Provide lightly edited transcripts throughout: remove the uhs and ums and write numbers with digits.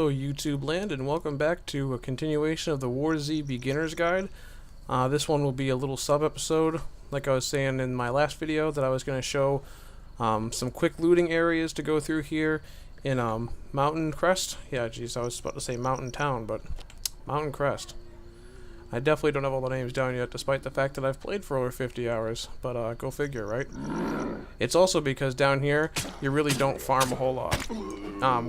Hello YouTube land, and welcome back to a continuation of the War Z Beginner's Guide. This one will be a little sub-episode, like I was saying in my last video, that I was going to show some quick looting areas to go through here in Mountain Crest. Yeah, geez, I was about to say Mountain Town, but Mountain Crest. I definitely don't have all the names down yet, despite the fact that I've played for over 50 hours, but go figure, right? It's also because down here, you really don't farm a whole lot.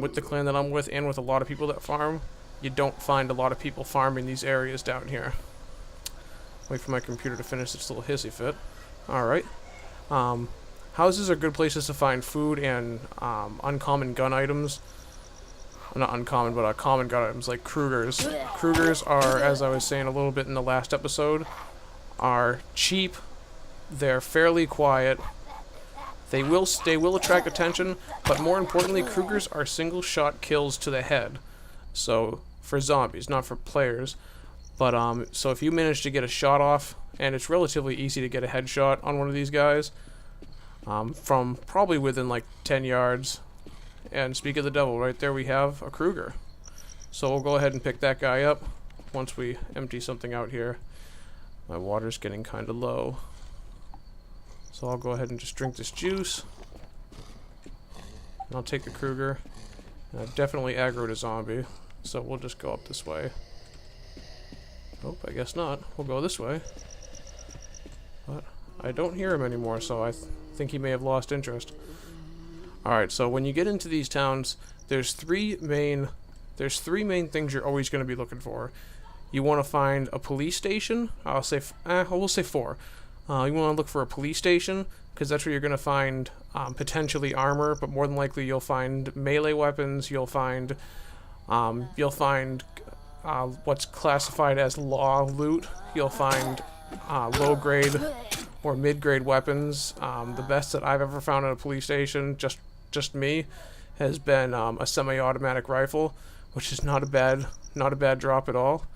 With the clan that I'm with, and with a lot of people that farm, you don't find a lot of people farming these areas down here. Wait for my computer to finish its little hissy fit. Alright. Houses are good places to find food and uncommon gun items. Not uncommon, but common gun items like Krugers. Krugers are, as I was saying a little bit in the last episode, are cheap. They're fairly quiet. They will attract attention, but more importantly, Krugers are single-shot kills to the head. So for zombies, not for players. But so if you manage to get a shot off, and it's relatively easy to get a headshot on one of these guys, from probably within like 10 yards. And speak of the devil, right there we have a Kruger. So we'll go ahead and pick that guy up once we empty something out here. My water's getting kind of low. So I'll go ahead and just drink this juice. And I'll take the Kruger. And I've definitely aggroed a zombie. So we'll just go up this way. Nope, I guess not. We'll go this way. But I don't hear him anymore, so I think he may have lost interest. Alright, so when you get into these towns, there's three main things you're always going to be looking for. You want to find a police station. We'll say 4. You want to look for a police station, because that's where you're going to find potentially armor, but more than likely you'll find melee weapons. You'll find what's classified as law loot. You'll find low grade or mid grade weapons. The best that I've ever found at a police station, just me, has been a semi-automatic rifle, which is not a bad drop at all.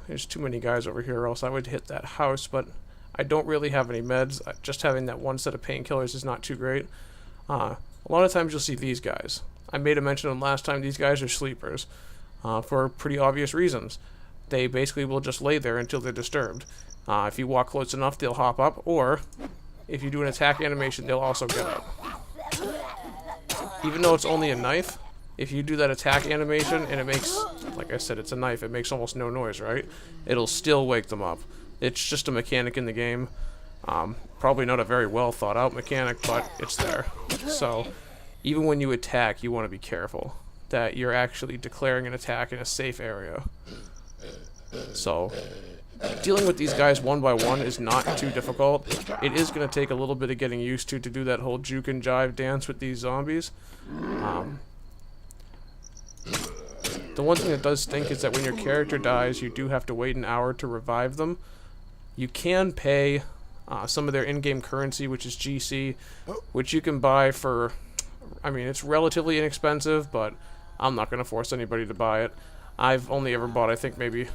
There's too many guys over here, or else I would hit that house, but I don't really have any meds. Just having that one set of painkillers is not too great. A lot of times you'll see these guys. I made a mention of them last time. These guys are sleepers for pretty obvious reasons. They basically will just lay there until they're disturbed. If you walk close enough, they'll hop up, or if you do an attack animation, they'll also get up. Even though it's only a knife, if you do that attack animation and it makes, like I said, it's a knife, it makes almost no noise, right? It'll still wake them up. It's just a mechanic in the game. Probably not a very well thought out mechanic, but it's there. So even when you attack, you want to be careful that you're actually declaring an attack in a safe area. So dealing with these guys one by one is not too difficult. It is going to take a little bit of getting used to do that whole juke and jive dance with these zombies. The one thing that does stink is that when your character dies, you do have to wait an hour to revive them. You can pay some of their in-game currency, which is GC, which you can buy for, I mean, it's relatively inexpensive, but I'm not going to force anybody to buy it. I've only ever bought, I think, maybe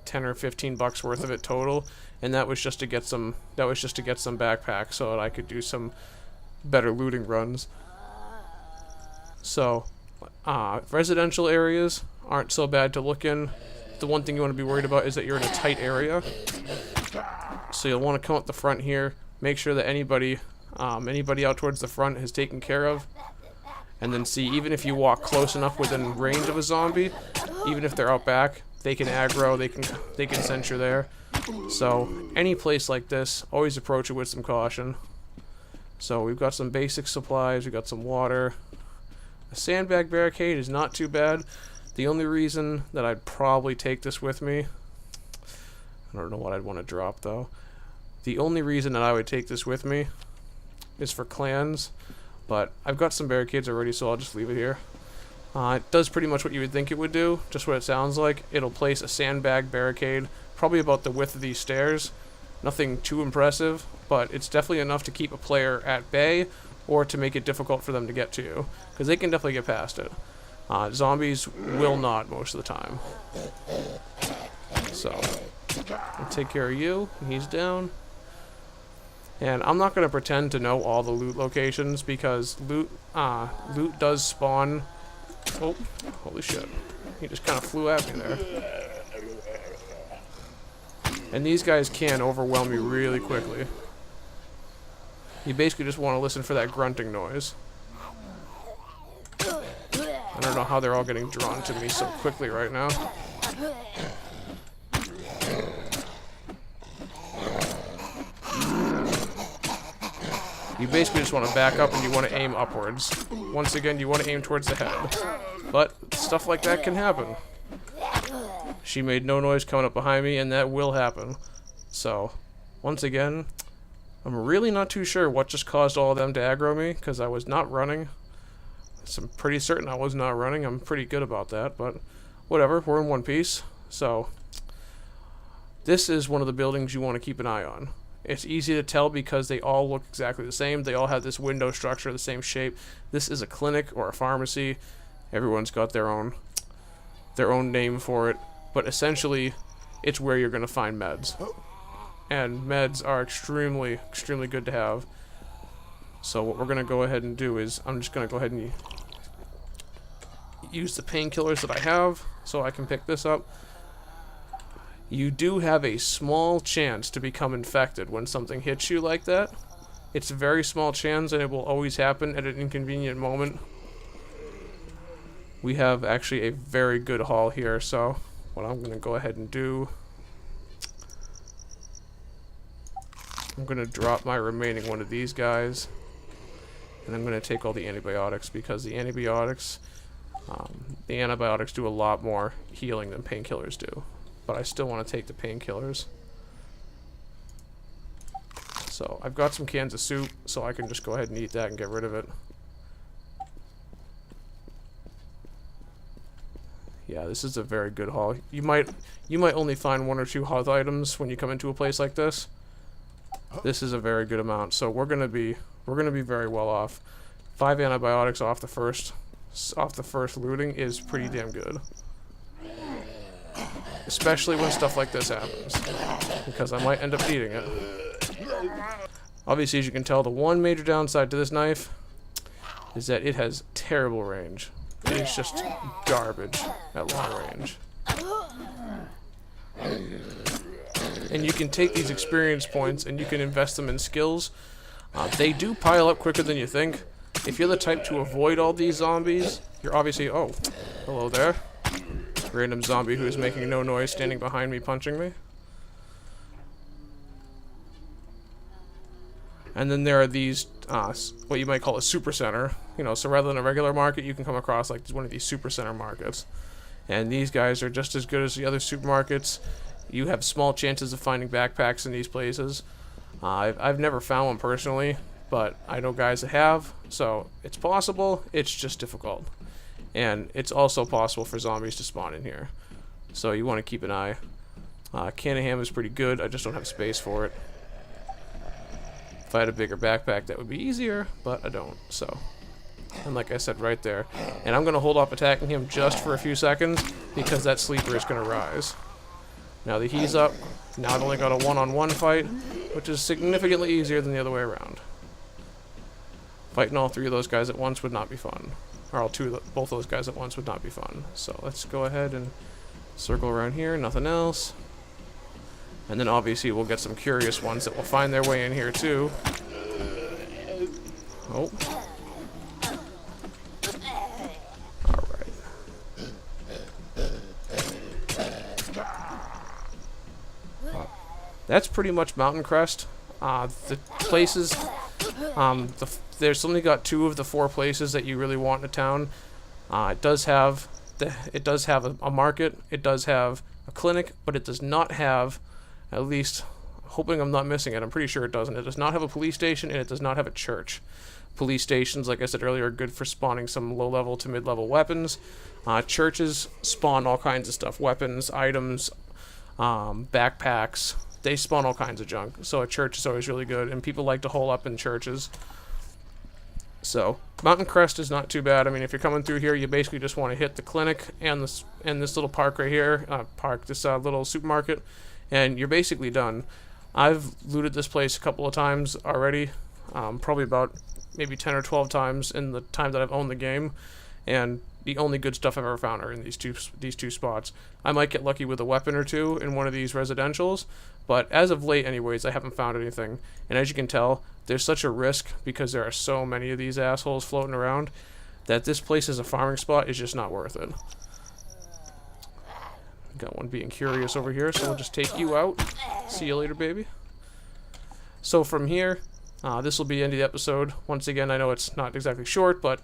10 or 15 bucks worth of it total, and that was just to get some backpacks so that I could do some better looting runs. So residential areas aren't so bad to look in. The one thing you want to be worried about is that you're in a tight area, so you'll want to come up the front here, make sure that anybody out towards the front is taken care of, and then see, even if you walk close enough within range of a zombie, even if they're out back, they can aggro, they can sense you're there. So any place like this, always approach it with some caution. So we've got some basic supplies, we've got some water. A sandbag barricade is not too bad. The only reason that I'd probably take this with me, I don't know what I'd want to drop though. The only reason that I would take this with me is for clans, but I've got some barricades already, so I'll just leave it here. It does pretty much what you would think it would do, just what it sounds like. It'll place a sandbag barricade, probably about the width of these stairs. Nothing too impressive, but it's definitely enough to keep a player at bay, or to make it difficult for them to get to you, because they can definitely get past it. Zombies will not most of the time. So, I'll take care of you, he's down. And I'm not going to pretend to know all the loot locations, because loot does spawn Oh, holy shit. He just kind of flew at me there. And these guys can overwhelm me really quickly. You basically just want to listen for that grunting noise. I don't know how they're all getting drawn to me so quickly right now. You basically just want to back up and you want to aim upwards. Once again, you want to aim towards the head. But stuff like that can happen. She made no noise coming up behind me, and that will happen. So, once again, I'm really not too sure what just caused all of them to aggro me, because I was not running. So I'm pretty certain I was not running. I'm pretty good about that, but whatever. We're in one piece. So, this is one of the buildings you want to keep an eye on. It's easy to tell because they all look exactly the same. They all have this window structure, the same shape. This is a clinic or a pharmacy. Everyone's got their own name for it. But essentially, it's where you're going to find meds. And meds are extremely, extremely good to have. So what we're going to go ahead and do is, I'm just going to go ahead and use the painkillers that I have so I can pick this up. You do have a small chance to become infected when something hits you like that. It's a very small chance, and it will always happen at an inconvenient moment. We have actually a very good haul here, so what I'm going to go ahead and do, I'm going to drop my remaining one of these guys, and I'm going to take all the antibiotics, because the antibiotics do a lot more healing than painkillers do. But I still want to take the painkillers. So I've got some cans of soup, so I can just go ahead and eat that and get rid of it. Yeah, this is a very good haul. You might only find 1 or 2 health items when you come into a place like this. This is a very good amount, so we're gonna be very well off. 5 antibiotics off the first looting is pretty damn good. Especially when stuff like this happens, because I might end up needing it. Obviously, as you can tell, the one major downside to this knife is that it has terrible range. It is just garbage at long range. And you can take these experience points and you can invest them in skills. They do pile up quicker than you think. If you're the type to avoid all these zombies, you're obviously... Oh, hello there. Random zombie who is making no noise standing behind me punching me. And then there are these, what you might call a super center. You know, so rather than a regular market, you can come across like one of these super center markets. And these guys are just as good as the other supermarkets. You have small chances of finding backpacks in these places. I've never found one personally, but I know guys that have. So it's possible, it's just difficult. And it's also possible for zombies to spawn in here. So you want to keep an eye. Can of ham is pretty good, I just don't have space for it. If I had a bigger backpack, that would be easier, but I don't, so. And like I said, right there. And I'm going to hold off attacking him just for a few seconds, because that sleeper is going to rise. Now that he's up, now I've only got a one-on-one fight, which is significantly easier than the other way around. Fighting all 3 of those guys at once would not be fun. Or both those guys at once would not be fun. So let's go ahead and circle around here, nothing else. And then obviously we'll get some curious ones that will find their way in here too. Oh. Alright. That's pretty much Mountain Crest. The places, there's only got 2 of the 4 places that you really want in a town. It does have a market, it does have a clinic, but it does not have, at least, hoping I'm not missing it, I'm pretty sure it doesn't. It does not have a police station, and it does not have a church. Police stations, like I said earlier, are good for spawning some low-level to mid-level weapons. Churches spawn all kinds of stuff, weapons, items, backpacks. They spawn all kinds of junk, so a church is always really good, and people like to hole up in churches. So, Mountain Crest is not too bad. I mean, if you're coming through here, you basically just want to hit the clinic and this little park right here, this little supermarket, and you're basically done. I've looted this place a couple of times already, probably about maybe 10 or 12 times in the time that I've owned the game, and the only good stuff I've ever found are in these two spots. I might get lucky with a weapon or two in one of these residentials, but as of late anyways, I haven't found anything. And as you can tell, there's such a risk because there are so many of these assholes floating around that this place as a farming spot is just not worth it. Got one being curious over here, so we'll just take you out. See you later, baby. So from here, this will be the end of the episode. Once again, I know it's not exactly short, but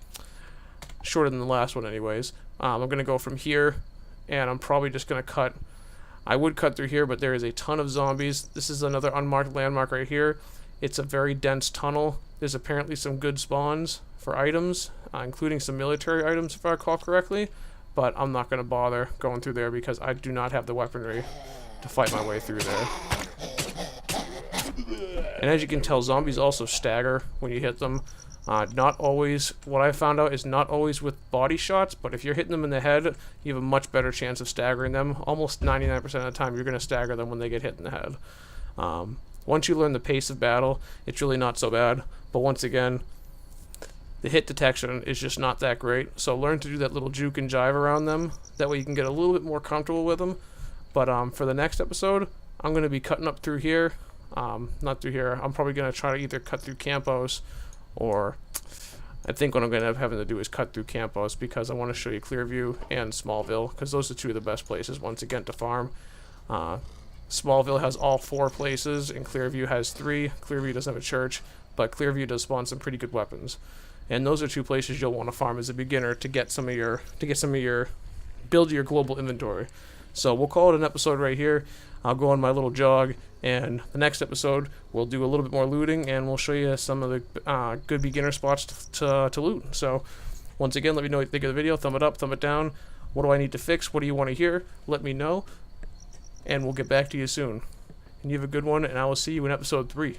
shorter than the last one anyways. I'm going to go from here, and I'm probably just going to cut. I would cut through here, but there is a ton of zombies. This is another unmarked landmark right here. It's a very dense tunnel. There's apparently some good spawns for items, including some military items if I recall correctly, but I'm not going to bother going through there because I do not have the weaponry to fight my way through there. And as you can tell, zombies also stagger when you hit them. Not always, what I found out is not always with body shots, but if you're hitting them in the head, you have a much better chance of staggering them. Almost 99% of the time, you're going to stagger them when they get hit in the head. Once you learn the pace of battle, it's really not so bad. But once again, the hit detection is just not that great. So learn to do that little juke and jive around them. That way you can get a little bit more comfortable with them. But for the next episode, I'm going to be cutting up through here. Not through here. I'm probably going to try to either cut through Campos, or I think what I'm going to end up having to do is cut through Campos because I want to show you Clearview and Smallville, because those are two of the best places once again to farm. Smallville has all 4 places and Clearview has 3. Clearview doesn't have a church, but Clearview does spawn some pretty good weapons. And those are 2 places you'll want to farm as a beginner to get some of your build your global inventory. So we'll call it an episode right here. I'll go on my little jog, and the next episode we'll do a little bit more looting, and we'll show you some of the good beginner spots to loot. So once again, let me know what you think of the video. Thumb it up, thumb it down. What do I need to fix? What do you want to hear? Let me know, and we'll get back to you soon. And you have a good one, and I will see you in episode 3.